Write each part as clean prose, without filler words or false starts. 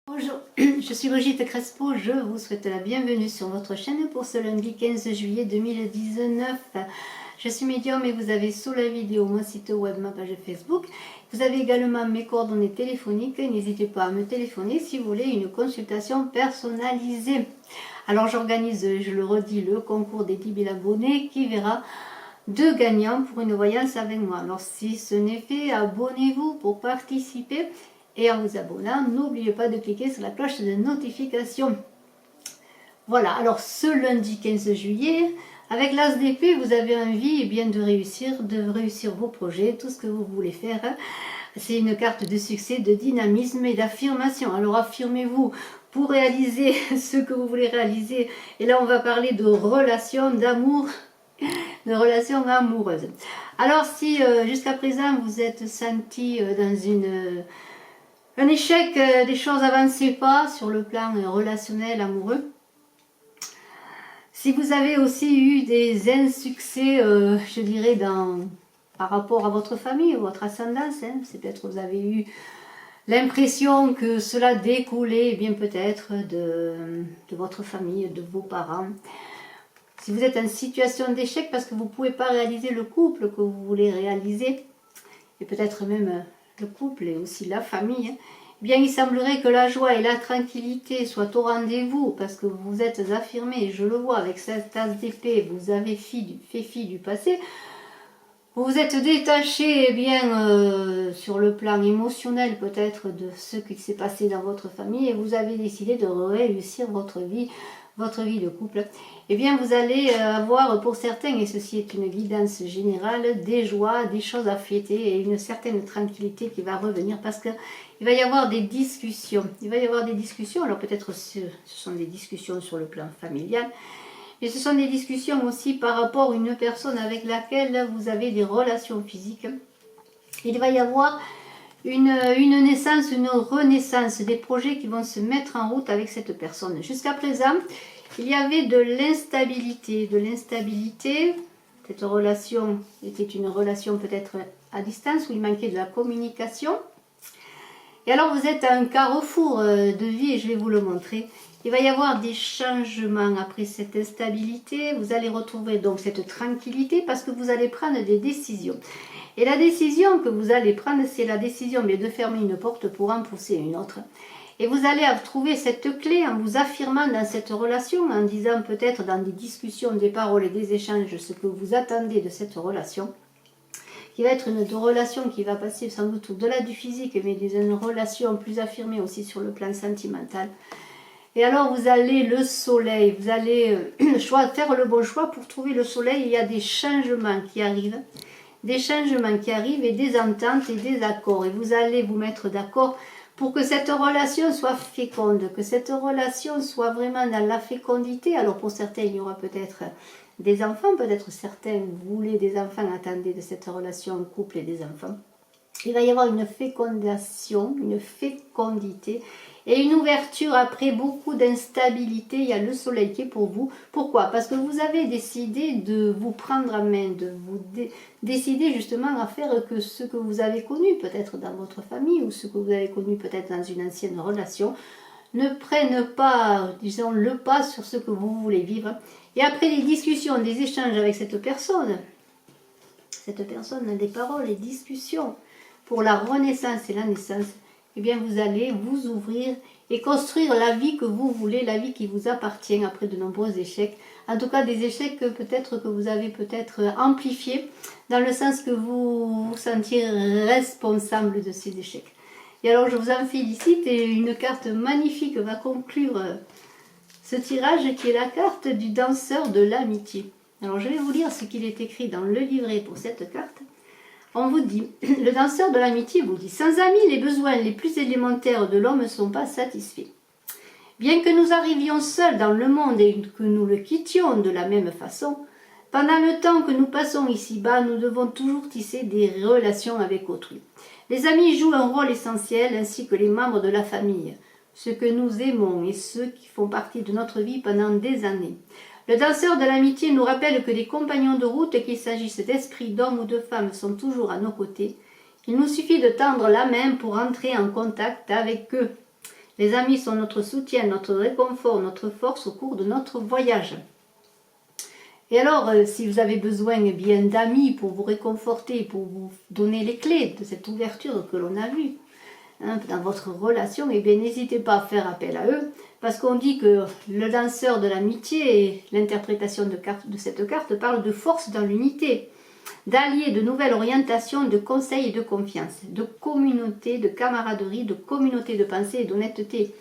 Bonjour, je suis Brigitte Crespo, je vous souhaite la bienvenue sur votre chaîne pour ce lundi 15 juillet 2019. Je suis médium et vous avez sous la vidéo mon site web, ma page Facebook. Vous avez également mes coordonnées téléphoniques, n'hésitez pas à me téléphoner si vous voulez une consultation personnalisée. Alors j'organise, je le redis, le concours des 10 000 abonnés qui verra deux gagnants pour une voyance avec moi. Alors si ce n'est fait, abonnez-vous pour participer. Et en vous abonnant, n'oubliez pas de cliquer sur la cloche de notification. Voilà, alors ce lundi 15 juillet, avec l'As d'épée, vous avez envie de réussir vos projets, tout ce que vous voulez faire. C'est une carte de succès, de dynamisme et d'affirmation. Alors affirmez-vous pour réaliser ce que vous voulez réaliser. Et là, on va parler de relations, d'amour, de relations amoureuses. Alors si jusqu'à présent, vous êtes senti dans un échec, des choses n'avançaient pas sur le plan relationnel, amoureux. Si vous avez aussi eu des insuccès, je dirais, par rapport à votre famille, votre ascendance, c'est peut-être vous avez eu l'impression que cela découlait bien peut-être de votre famille, de vos parents. Si vous êtes en situation d'échec parce que vous ne pouvez pas réaliser le couple que vous voulez réaliser, et peut-être même le couple et aussi la famille, eh bien il semblerait que la joie et la tranquillité soient au rendez-vous parce que vous êtes affirmé, je le vois avec cette tasse d'épée, vous avez fait fi du passé, vous vous êtes détaché sur le plan émotionnel peut-être de ce qui s'est passé dans votre famille et vous avez décidé de réussir votre vie de couple. Eh bien vous allez avoir pour certains, et ceci est une guidance générale, des joies, des choses à fêter et une certaine tranquillité qui va revenir parce qu'il va y avoir des discussions. Il va y avoir des discussions, alors peut-être ce sont des discussions sur le plan familial, mais ce sont des discussions aussi par rapport à une personne avec laquelle vous avez des relations physiques. Il va y avoir une naissance, une renaissance, des projets qui vont se mettre en route avec cette personne. Jusqu'à présent, il y avait de l'instabilité. Cette relation était une relation peut-être à distance où il manquait de la communication. Et alors vous êtes à un carrefour de vie et je vais vous le montrer. Il va y avoir des changements après cette instabilité. Vous allez retrouver donc cette tranquillité parce que vous allez prendre des décisions. Et la décision que vous allez prendre, c'est la décision de fermer une porte pour en pousser une autre. Et vous allez trouver cette clé en vous affirmant dans cette relation, en disant peut-être dans des discussions, des paroles et des échanges ce que vous attendez de cette relation, qui va être une relation qui va passer sans doute au-delà du physique, mais une relation plus affirmée aussi sur le plan sentimental. Et alors vous allez le soleil, vous allez faire le bon choix pour trouver le soleil. Il y a des changements qui arrivent. Des changements qui arrivent et des ententes et des accords. Et vous allez vous mettre d'accord pour que cette relation soit féconde, que cette relation soit vraiment dans la fécondité. Alors pour certains, il y aura peut-être des enfants, peut-être certains voulaient des enfants, attendez de cette relation couple et des enfants. Il va y avoir une fécondation, une fécondité et une ouverture après beaucoup d'instabilité. Il y a le soleil qui est pour vous. Pourquoi? Parce que vous avez décidé de vous prendre en main, de vous décider justement à faire que ce que vous avez connu peut-être dans votre famille ou ce que vous avez connu peut-être dans une ancienne relation ne prenne pas, disons, le pas sur ce que vous voulez vivre. Et après les discussions, des échanges avec cette personne, des paroles, les discussions, pour la renaissance et la naissance, eh bien vous allez vous ouvrir et construire la vie que vous voulez, la vie qui vous appartient après de nombreux échecs. En tout cas des échecs que peut-être que vous avez peut-être amplifiés, dans le sens que vous vous sentiez responsable de ces échecs. Et alors je vous en félicite et une carte magnifique va conclure ce tirage qui est la carte du danseur de l'amitié. Alors je vais vous lire ce qu'il est écrit dans le livret pour cette carte. On vous dit, le danseur de l'amitié vous dit, sans amis, les besoins les plus élémentaires de l'homme ne sont pas satisfaits. Bien que nous arrivions seuls dans le monde et que nous le quittions de la même façon, pendant le temps que nous passons ici-bas, nous devons toujours tisser des relations avec autrui. Les amis jouent un rôle essentiel ainsi que les membres de la famille, ceux que nous aimons et ceux qui font partie de notre vie pendant des années. Le danseur de l'amitié nous rappelle que les compagnons de route, qu'il s'agisse d'esprits, d'hommes ou de femmes, sont toujours à nos côtés. Il nous suffit de tendre la main pour entrer en contact avec eux. Les amis sont notre soutien, notre réconfort, notre force au cours de notre voyage. Et alors, si vous avez besoin bien d'amis pour vous réconforter, pour vous donner les clés de cette ouverture que l'on a vue dans votre relation, eh bien n'hésitez pas à faire appel à eux, parce qu'on dit que le danseur de l'amitié et l'interprétation de cette carte parle de force dans l'unité, d'alliés, de nouvelles orientations, de conseils et de confiance, de communauté, de camaraderie, de communauté de pensée et d'honnêteté.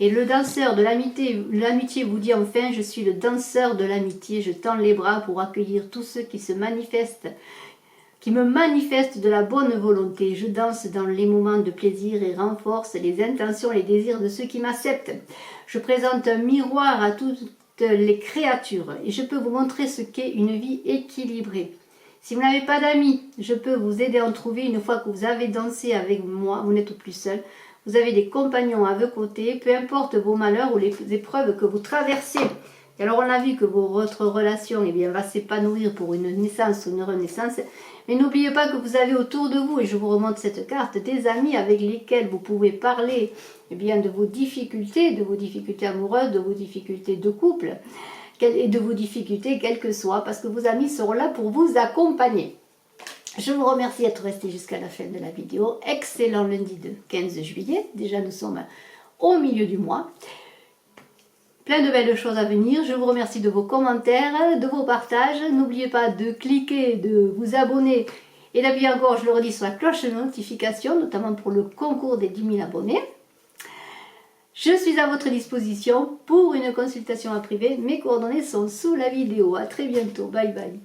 Et le danseur de l'amitié vous dit enfin, je suis le danseur de l'amitié, je tends les bras pour accueillir tous ceux qui se manifestent, qui me manifestent de la bonne volonté. Je danse dans les moments de plaisir et renforce les intentions, les désirs de ceux qui m'acceptent. Je présente un miroir à toutes les créatures et je peux vous montrer ce qu'est une vie équilibrée. Si vous n'avez pas d'amis, je peux vous aider à en trouver une fois que vous avez dansé avec moi, vous n'êtes plus seul. Vous avez des compagnons à vos côtés, peu importe vos malheurs ou les épreuves que vous traversez. Et alors on a vu que votre relation va s'épanouir pour une naissance ou une renaissance. Mais n'oubliez pas que vous avez autour de vous, et je vous remonte cette carte, des amis avec lesquels vous pouvez parler de vos difficultés amoureuses, de vos difficultés de couple, et de vos difficultés quelles que soient, parce que vos amis seront là pour vous accompagner. Je vous remercie d'être resté jusqu'à la fin de la vidéo. Excellent lundi de 15 juillet. Déjà, nous sommes au milieu du mois. Plein de belles choses à venir. Je vous remercie de vos commentaires, de vos partages. N'oubliez pas de cliquer, de vous abonner et d'appuyer encore, je le redis, sur la cloche de notification, notamment pour le concours des 10 000 abonnés. Je suis à votre disposition pour une consultation en privé. Mes coordonnées sont sous la vidéo. À très bientôt. Bye bye.